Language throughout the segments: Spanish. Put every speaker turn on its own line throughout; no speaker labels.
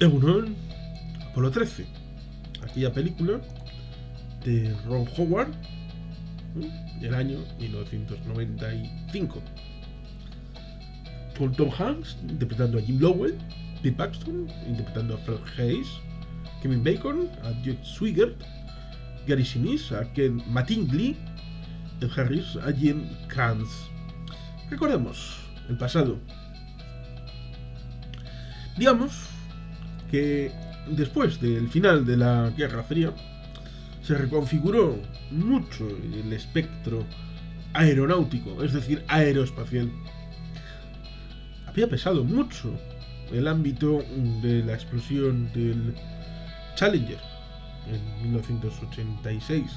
Egunon, Apolo 13, aquella película de Ron Howard del año 1995, con Tom Hanks interpretando a Jim Lowell, Pete Paxton interpretando a Fred Hayes, Kevin Bacon a Jake Swigert, Gary Sinise a Ken Mattingly, Ed Harris a Jim Kranz. Recordemos el pasado. Digamos que después del final de la Guerra Fría se reconfiguró mucho el espectro aeronáutico, es decir, aeroespacial. Había pesado mucho el ámbito de la explosión del Challenger en 1986,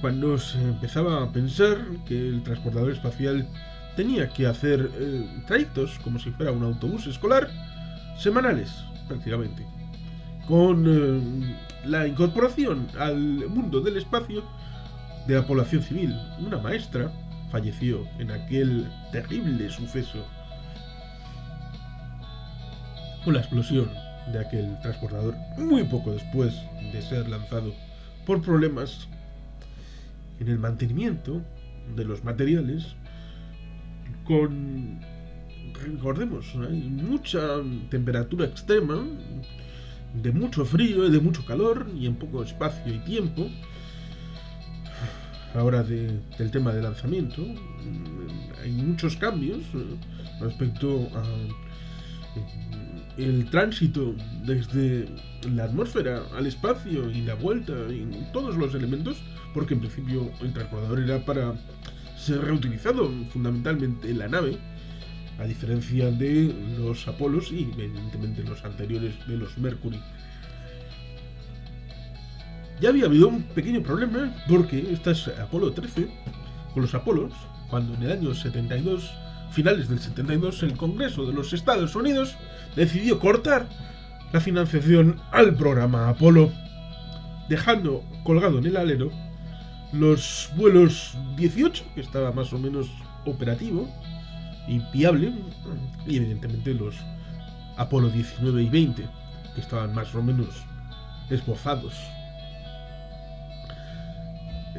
cuando se empezaba a pensar que el transportador espacial tenía que hacer trayectos como si fuera un autobús escolar semanales, prácticamente, con la incorporación al mundo del espacio de la población civil. Una maestra falleció en aquel terrible suceso con la explosión de aquel transportador muy poco después de ser lanzado por problemas en el mantenimiento de los materiales. Recordemos, hay mucha temperatura extrema, de mucho frío y de mucho calor, y en poco espacio y tiempo. Ahora del tema de lanzamiento, hay muchos cambios respecto a el tránsito desde la atmósfera al espacio y la vuelta y todos los elementos, porque en principio el transportador era para ser reutilizado fundamentalmente en la nave, a diferencia de los Apolos y evidentemente los anteriores de los Mercury. Ya había habido un pequeño problema, porque esta es Apolo 13, con los Apolos, cuando en el año 72, finales del 72, el Congreso de los Estados Unidos decidió cortar la financiación al programa Apolo, dejando colgado en el alero los vuelos 18, que estaba más o menos operativo y viable, y evidentemente los Apolo 19 y 20, que estaban más o menos esbozados.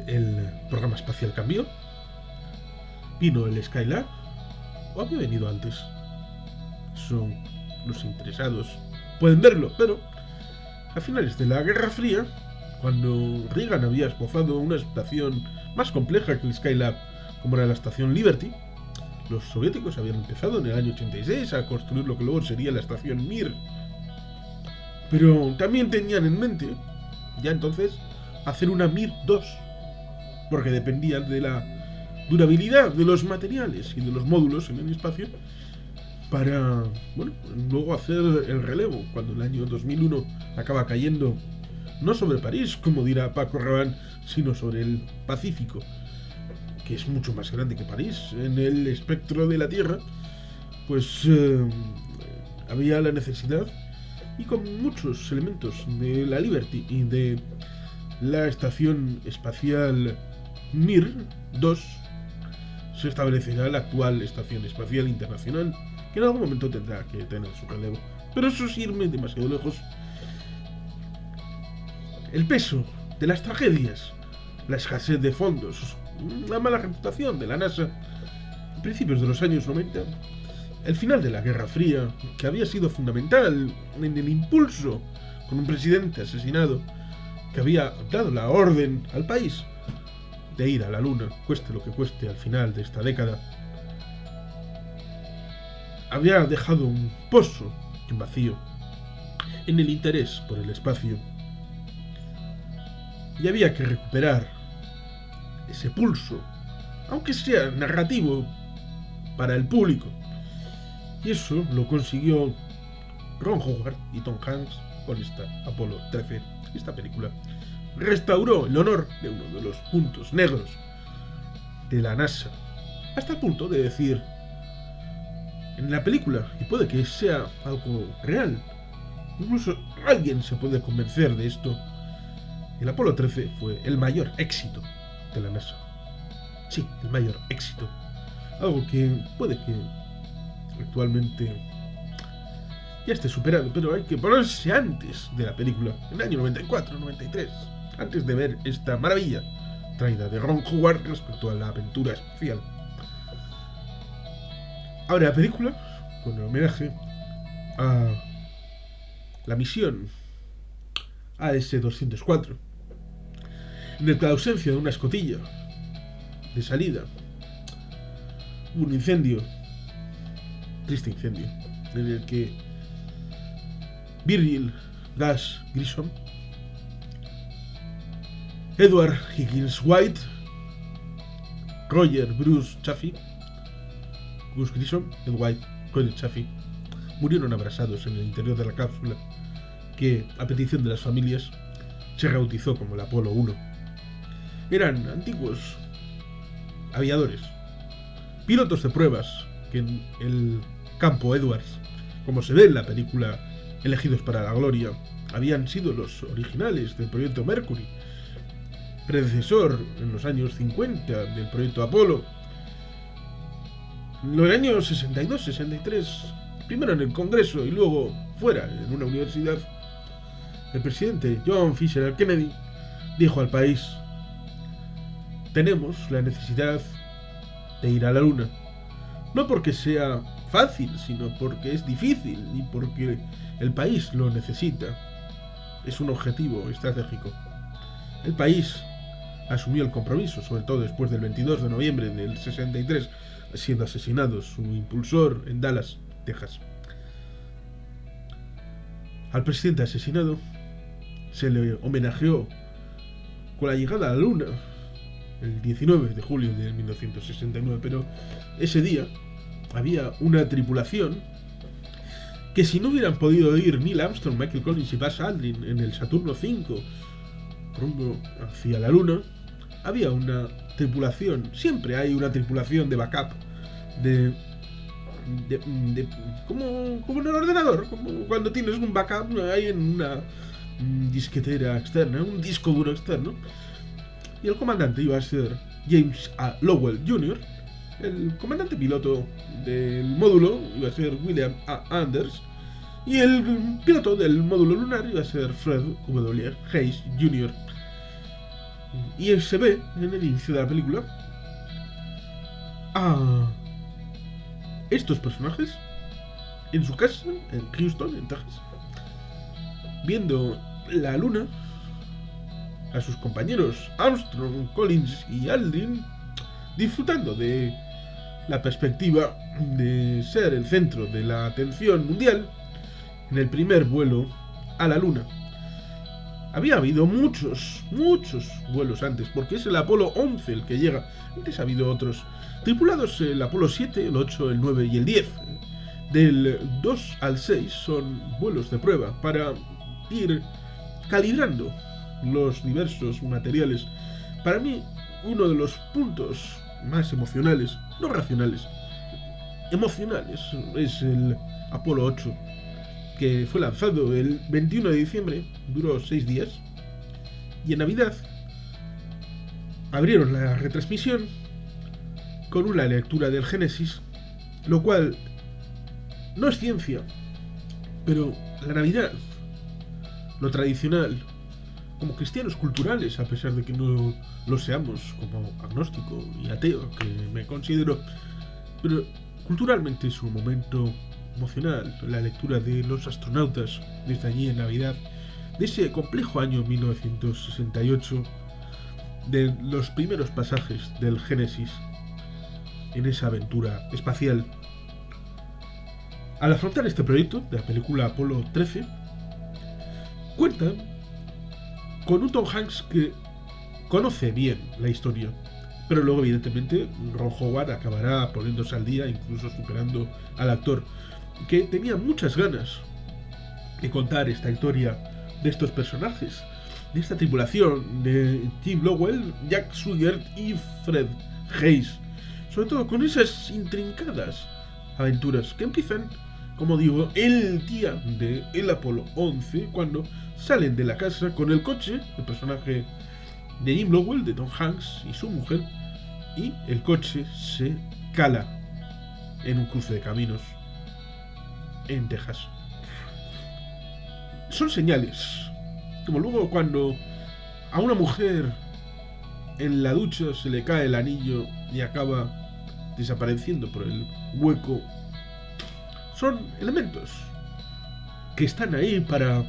El programa espacial cambió, vino el Skylab, o había venido antes. Son los interesados pueden verlo, pero a finales de la Guerra Fría, cuando Reagan había esbozado una estación más compleja que el Skylab, como era la estación Liberty, los soviéticos habían empezado en el año 86 a construir lo que luego sería la estación Mir. Pero también tenían en mente, ya entonces, hacer una Mir 2, porque dependían de la durabilidad de los materiales y de los módulos en el espacio para, luego hacer el relevo cuando el año 2001 acaba cayendo no sobre París, como dirá Paco Rabanne, sino sobre el Pacífico, que es mucho más grande que París en el espectro de la Tierra. Pues había la necesidad, y con muchos elementos de la Liberty y de la estación espacial Mir 2, se establecerá la actual Estación Espacial Internacional, que en algún momento tendrá que tener su relevo. Pero eso es irme demasiado lejos. El peso de las tragedias, la escasez de fondos, la mala reputación de la NASA a principios de los años 90, el final de la Guerra Fría, que había sido fundamental en el impulso con un presidente asesinado que había dado la orden al país de ir a la Luna, cueste lo que cueste al final de esta década, había dejado un pozo vacío en el interés por el espacio, y había que recuperar ese pulso, aunque sea narrativo, para el público. Y eso lo consiguió Ron Howard y Tom Hanks con esta Apolo 13. Esta película restauró el honor de uno de los puntos negros de la NASA, hasta el punto de decir en la película, y puede que sea algo real, incluso alguien se puede convencer de esto, el Apolo 13 fue el mayor éxito de la NASA. Sí, el mayor éxito. Algo que puede que actualmente ya esté superado, pero hay que ponerse antes de la película, en el año 94, 93, antes de ver esta maravilla traída de Ron Howard respecto a la aventura espacial. Abre la película con el homenaje a la misión AS-204, en el que la ausencia de una escotilla de salida hubo un incendio, triste incendio, en el que Virgil Gus Grissom, Edward Higgins White, Roger Bruce Chaffee, Gus Grissom, Ed White, Roger Chaffee, murieron abrasados en el interior de la cápsula que, a petición de las familias, se rebautizó como el Apolo 1. Eran antiguos aviadores, pilotos de pruebas que en el campo Edwards, como se ve en la película Elegidos para la Gloria, habían sido los originales del proyecto Mercury, predecesor en los años 50 del proyecto Apolo. En los años 62, 63, primero en el Congreso y luego fuera, en una universidad, el presidente John Fisher Kennedy dijo al país: tenemos la necesidad de ir a la Luna, no porque sea fácil, sino porque es difícil y porque el país lo necesita. Es un objetivo estratégico. El país asumió el compromiso, sobre todo después del 22 de noviembre del 63, siendo asesinado su impulsor en Dallas, Texas. Al presidente asesinado se le homenajeó con la llegada a la Luna el 19 de julio de 1969, pero ese día había una tripulación que, si no hubieran podido ir Neil Armstrong, Michael Collins y Buzz Aldrin en el Saturno V rumbo hacia la Luna, había una tripulación, siempre hay una tripulación de backup, como en el ordenador, como cuando tienes un backup hay en una disquetera externa, un disco duro externo. Y el comandante iba a ser James A. Lowell Jr., el comandante piloto del módulo iba a ser William A. Anders, y el piloto del módulo lunar iba a ser Fred W. Hayes Jr. Y se ve en el inicio de la película a estos personajes en su casa en Houston, en Texas, viendo la Luna, a sus compañeros Armstrong, Collins y Aldrin disfrutando de la perspectiva de ser el centro de la atención mundial en el primer vuelo a la Luna. Había habido muchos vuelos antes, porque es el Apolo 11 el que llega. Antes ha habido otros tripulados, el Apolo 7, el 8, el 9 y el 10. Del 2 al 6 son vuelos de prueba para ir calibrando los diversos materiales. Para mí, uno de los puntos más emocionales, no racionales, emocionales, es el Apolo 8, que fue lanzado el 21 de diciembre, duró 6 días, y en Navidad abrieron la retransmisión con una lectura del Génesis, lo cual no es ciencia, pero la Navidad, lo tradicional, como cristianos culturales, a pesar de que no lo seamos, como agnóstico y ateo, que me considero, pero culturalmente es un momento emocional, la lectura de los astronautas desde allí en Navidad, de ese complejo año 1968, de los primeros pasajes del Génesis en esa aventura espacial. Al afrontar este proyecto de la película Apolo 13, cuenta con un Tom Hanks que conoce bien la historia, pero luego evidentemente Ron Howard acabará poniéndose al día, incluso superando al actor, que tenía muchas ganas de contar esta historia de estos personajes, de esta tripulación de Tim Lowell, Jack Swigert y Fred Hayes, sobre todo con esas intrincadas aventuras que empiezan, como digo, el día de el Apolo 11, cuando salen de la casa con el coche, el personaje de Jim Lowell, de Tom Hanks y su mujer, y el coche se cala en un cruce de caminos en Texas. son señales. Como luego cuando a una mujer en la ducha se le cae el anillo y acaba desapareciendo por el hueco. Son elementos que están ahí para,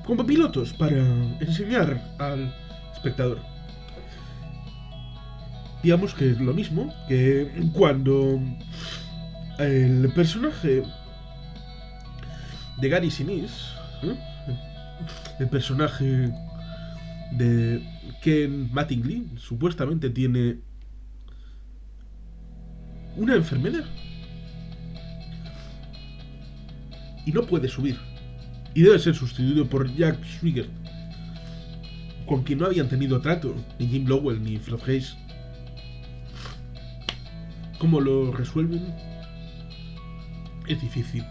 como pilotos, para enseñar al espectador. Digamos que es lo mismo que cuando el personaje de Gary Sinise, el personaje de Ken Mattingly, supuestamente tiene una enfermedad y no puede subir, y debe ser sustituido por Jack Swigert, con quien no habían tenido trato ni Jim Lowell ni Fred Hayes. ¿Cómo lo resuelven? Es difícil.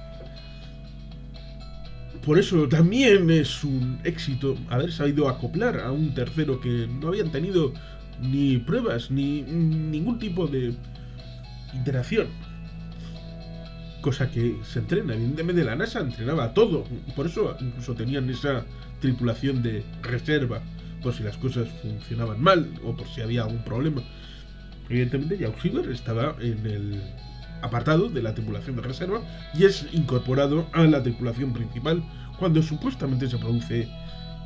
Por eso también es un éxito haber sabido acoplar a un tercero que no habían tenido ni pruebas ni ningún tipo de interacción. Cosa que se entrena. Evidentemente la NASA entrenaba todo. Por eso incluso tenían esa tripulación de reserva, por si las cosas funcionaban mal o por si había algún problema. Evidentemente Jack Swigert estaba en el apartado de la tripulación de reserva y es incorporado a la tripulación principal cuando supuestamente se produce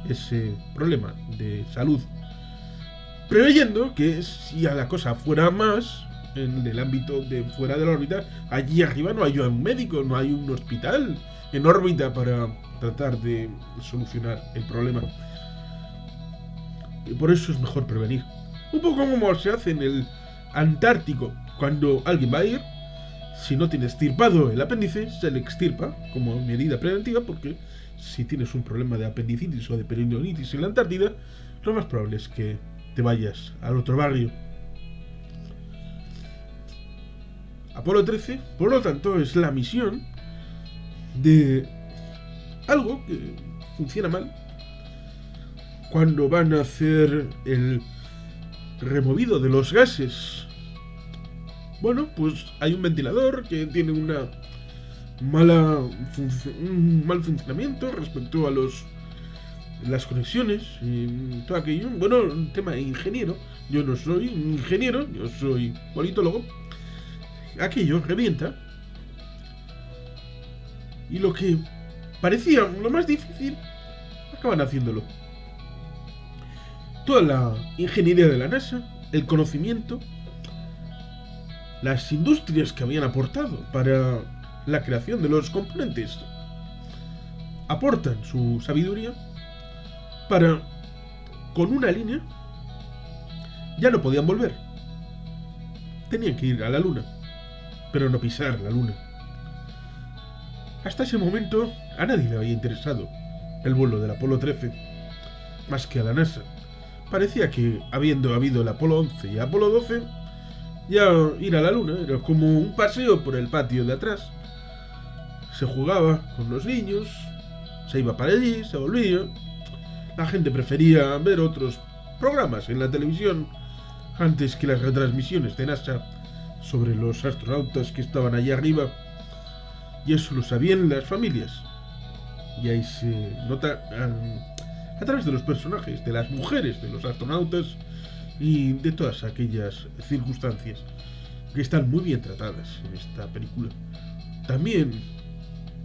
ese problema de salud, preveyendo que si a la cosa fuera más en el ámbito de fuera de la órbita, allí arriba no hay un médico, no hay un hospital en órbita para tratar de solucionar el problema. Y por eso es mejor prevenir. Un poco como se hace en el Antártico. Cuando alguien va a ir, si no tiene extirpado el apéndice, se le extirpa como medida preventiva, porque si tienes un problema de apendicitis o de peritonitis en la Antártida, lo más probable es que te vayas al otro barrio. Apolo 13, por lo tanto, es la misión de algo que funciona mal. Cuando van a hacer el removido de los gases, bueno, pues hay un ventilador que tiene un mal funcionamiento respecto a las conexiones y todo aquello. Bueno, un tema de ingeniero. Yo no soy un ingeniero, yo soy politólogo. Aquello revienta. Y lo que parecía lo más difícil, acaban haciéndolo. Toda la ingeniería de la NASA, el conocimiento, las industrias que habían aportado para la creación de los componentes, aportan su sabiduría para, con una línea, ya no podían volver. Tenían que ir a la Luna, pero no pisar la Luna. Hasta ese momento a nadie le había interesado el vuelo del Apolo 13, más que a la NASA. Parecía que, habiendo habido el Apolo 11 y Apolo 12, ya ir a la Luna era como un paseo por el patio de atrás. Se jugaba con los niños, se iba para allí, se volvía. La gente prefería ver otros programas en la televisión antes que las retransmisiones de NASA sobre los astronautas que estaban allá arriba. Y eso lo sabían las familias. Y ahí se nota a través de los personajes, de las mujeres de los astronautas y de todas aquellas circunstancias que están muy bien tratadas en esta película. También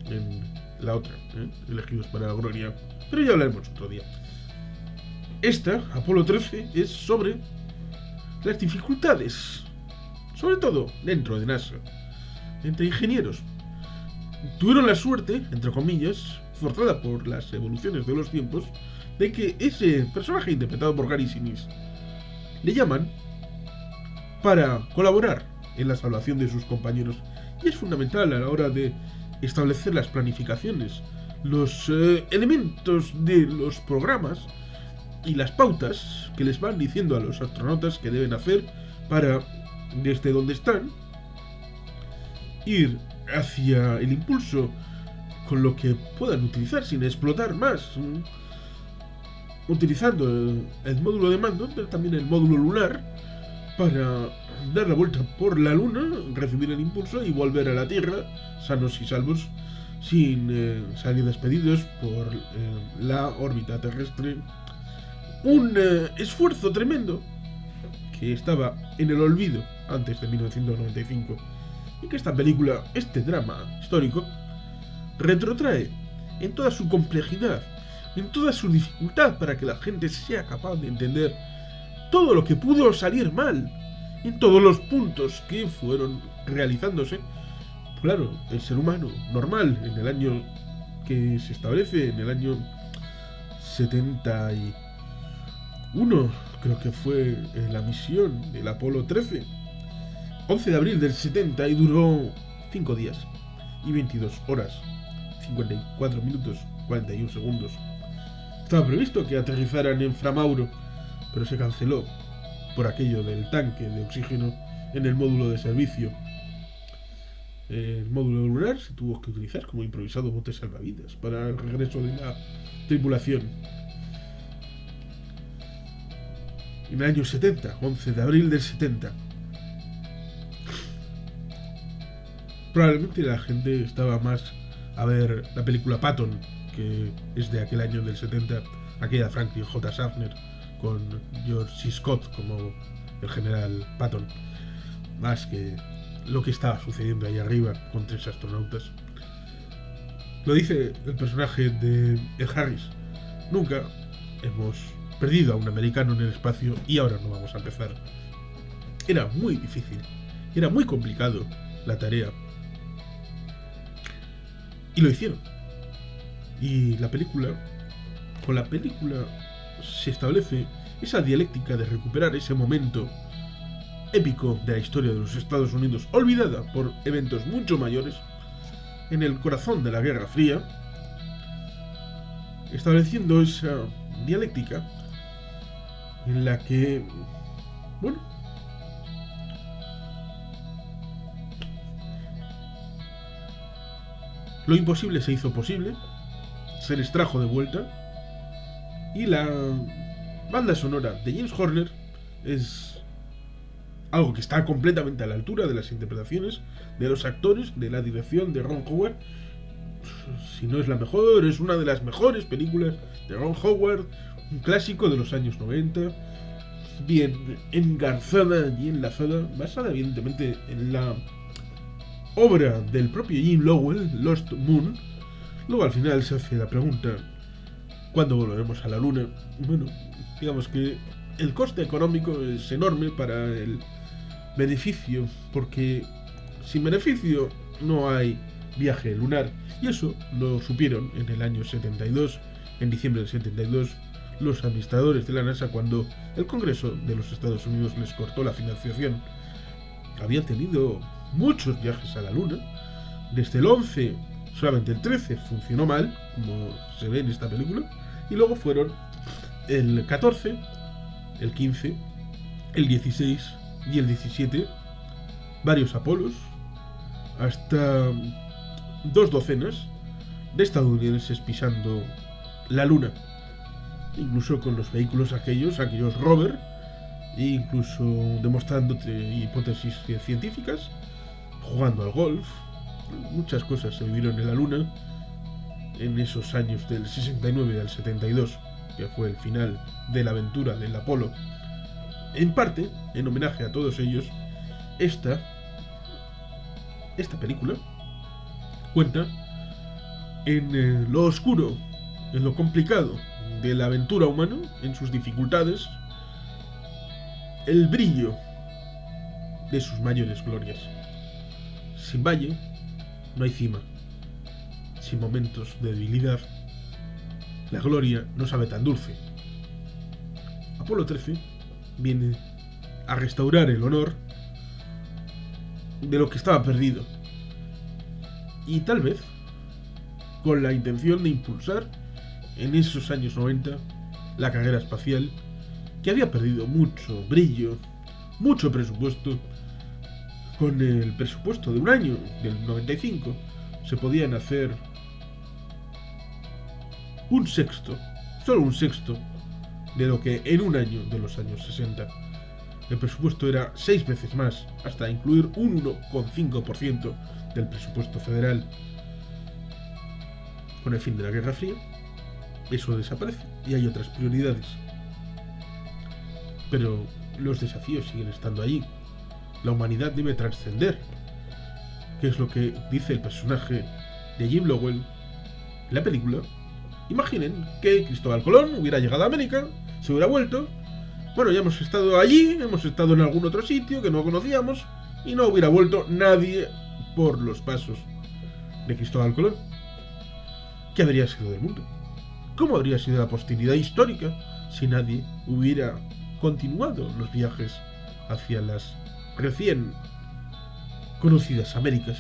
en la otra, Elegidos para la Gloria, pero ya hablaremos otro día. Esta, Apolo 13, es sobre las dificultades, sobre todo dentro de NASA, entre ingenieros. Tuvieron la suerte, entre comillas, forzada por las evoluciones de los tiempos, de que ese personaje interpretado por Gary Sinise le llaman para colaborar en la salvación de sus compañeros. Y es fundamental a la hora de establecer las planificaciones, los elementos de los programas y las pautas que les van diciendo a los astronautas que deben hacer para, desde donde están, ir hacia el impulso con lo que puedan utilizar sin explotar más, utilizando el módulo de mando, pero también el módulo lunar, para dar la vuelta por la Luna, recibir el impulso y volver a la Tierra sanos y salvos sin salir despedidos por la órbita terrestre. Un esfuerzo tremendo que estaba en el olvido antes de 1995 y que esta película, este drama histórico, retrotrae en toda su complejidad, en toda su dificultad para que la gente sea capaz de entender todo lo que pudo salir mal, en todos los puntos que fueron realizándose. Claro, el ser humano normal en el año que se establece, en el año 71, creo que fue la misión del Apolo 13, 11 de abril del 70, y duró 5 días y 22 horas, 54 minutos, 41 segundos. Estaba previsto que aterrizaran en Framauro, pero se canceló por aquello del tanque de oxígeno en el módulo de servicio. El módulo lunar se tuvo que utilizar como improvisado bote salvavidas para el regreso de la tripulación. En el año 70, 11 de abril del 70. Probablemente la gente estaba más a ver la película Patton, que es de aquel año del 70, aquella de Franklin J. Schaffner, con George C. Scott como el general Patton, más que lo que estaba sucediendo ahí arriba con 3 astronautas. Lo dice el personaje de Ed Harris: nunca hemos perdido a un americano en el espacio y ahora no vamos a empezar. Era muy difícil, era muy complicado la tarea, y lo hicieron. Y con la película se establece esa dialéctica de recuperar ese momento épico de la historia de los Estados Unidos, olvidada por eventos mucho mayores, en el corazón de la Guerra Fría, estableciendo esa dialéctica en la que, bueno, lo imposible se hizo posible, se les trajo de vuelta, y la banda sonora de James Horner es algo que está completamente a la altura de las interpretaciones de los actores, de la dirección de Ron Howard. Si no es la mejor, es una de las mejores películas de Ron Howard, un clásico de los años 90, bien engarzada y enlazada, basada evidentemente en la obra del propio Jim Lowell, Lost Moon. Luego al final se hace la pregunta: ¿cuándo volveremos a la luna? Bueno, digamos que el coste económico es enorme para el beneficio, porque sin beneficio no hay viaje lunar, y eso lo supieron en el año 72, en diciembre del 72, los administradores de la NASA, cuando el Congreso de los Estados Unidos les cortó la financiación. Habían tenido muchos viajes a la luna, desde el 11, solamente el 13 funcionó mal, como se ve en esta película, y luego fueron el 14, el 15, el 16 y el 17, varios Apolos, hasta 2 docenas de estadounidenses pisando la luna, incluso con los vehículos aquellos rover, e incluso demostrando hipótesis científicas, jugando al golf. Muchas cosas se vivieron en la luna en esos años del 69 al 72, que fue el final de la aventura del Apolo. En parte, en homenaje a todos ellos, esta película cuenta en lo oscuro, en lo complicado de la aventura humana, en sus dificultades, el brillo de sus mayores glorias. Sin valle no hay cima. Sin momentos de debilidad, la gloria no sabe tan dulce. Apolo 13 viene a restaurar el honor de lo que estaba perdido, y tal vez con la intención de impulsar en esos años 90 la carrera espacial, que había perdido mucho brillo, mucho presupuesto. Con el presupuesto de un año, del 95, se podían hacer un sexto, solo un sexto, de lo que en un año de los años 60. El presupuesto era 6 veces más, hasta incluir un 1,5% del presupuesto federal. Con el fin de la Guerra Fría, eso desaparece y hay otras prioridades. Pero los desafíos siguen estando allí. La humanidad debe trascender, que es lo que dice el personaje de Jim Lowell en la película. Imaginen que Cristóbal Colón hubiera llegado a América, se hubiera vuelto. Bueno, ya hemos estado allí, hemos estado en algún otro sitio que no conocíamos y no hubiera vuelto nadie por los pasos de Cristóbal Colón. ¿Qué habría sido del mundo? ¿Cómo habría sido la posteridad histórica si nadie hubiera continuado los viajes hacia las recién conocidas Américas?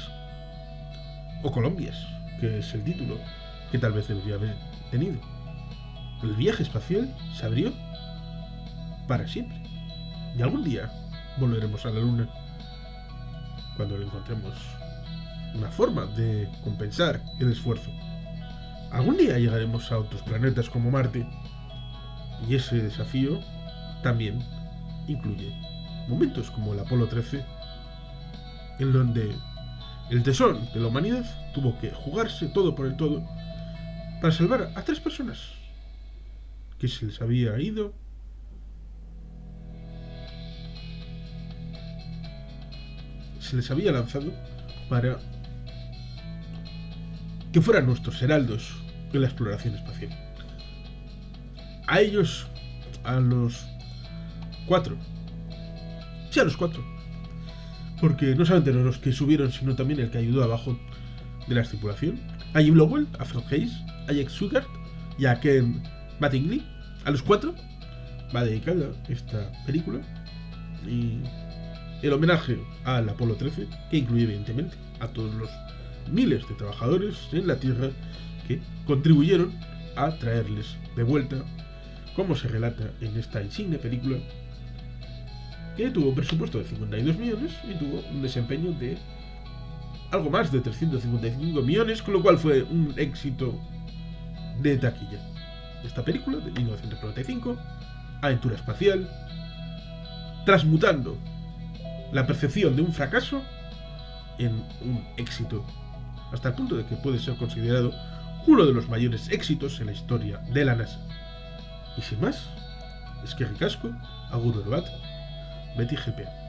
O Colombias, que es el título que tal vez debería haber tenido. El viaje espacial se abrió para siempre. Y algún día volveremos a la Luna, cuando le encontremos una forma de compensar el esfuerzo. Algún día llegaremos a otros planetas como Marte, y ese desafío también incluye momentos como el Apolo 13, en donde el tesón de la humanidad tuvo que jugarse todo por el todo para salvar a 3 personas que se les había ido se les había lanzado para que fueran nuestros heraldos en la exploración espacial. A ellos, a los 4. Sí, a los 4. Porque no solamente los que subieron, sino también el que ayudó abajo de la tripulación. A Jim Lowell, a Fred Hayes, a Jack Swigert y a Ken Mattingly. A los 4 va dedicada esta película. Y el homenaje al Apolo 13, que incluye evidentemente a todos los miles de trabajadores en la Tierra que contribuyeron a traerles de vuelta, como se relata en esta insigne película, que tuvo un presupuesto de 52 millones y tuvo un desempeño de algo más de 355 millones, con lo cual fue un éxito de taquilla. Esta película de 1995, aventura espacial, transmutando la percepción de un fracaso en un éxito, hasta el punto de que puede ser considerado uno de los mayores éxitos en la historia de la NASA. Y sin más, es que ricasco, agur bat, Betty GP.